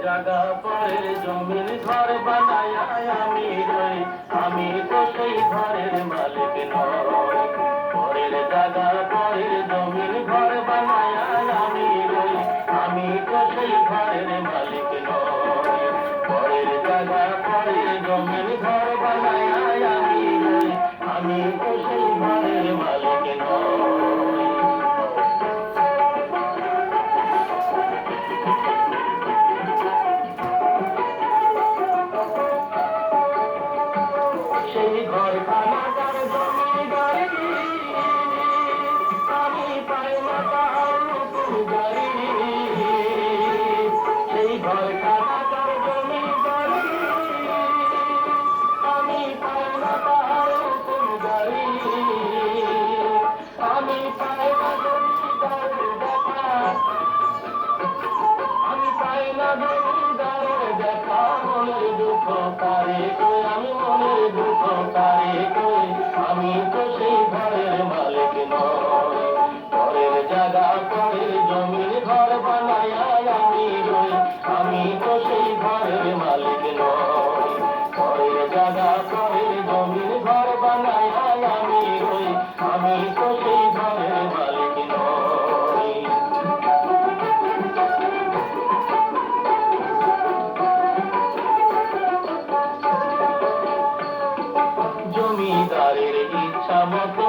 জায়গা পরের জমির ঘর বানায় আমি রই, আমি তো সেই ঘরের মালিক নই। পরের জায়গা পরের জমির ঘর বানায় আমি রই, আমি তো সেই ঘরের মালিক নই। পরের জায়গা পরের জমির ঘর বানায় আমি রই, আমি তো সেই ঘরের মালিক নই। সেই ঘর খানাটার জমিদারি আমি পাই না তার নতুন গাড়ি। সেই ঘর খানাটার জমিদারি আমি পাই না তার নতুন গাড়ি। আমি পাই না জমিদারের দেখা, আমি পাই না জমিদারের দেখা। মনের দুঃখ কারে কই, আমি মনের দুঃখ কারে কই, আমি তো সেই ঘরের মালিক নই। পরের জায়গা পরের জমির ঘর বানায় আমি রই, আমি তো সেই ঘরের মালিক নই। পরের জায়গা পরের জমির ঘর বানায় আমি রই, আমি তো সেই ঘরের মালিক নই। জমিদারের ইচ্ছা মতো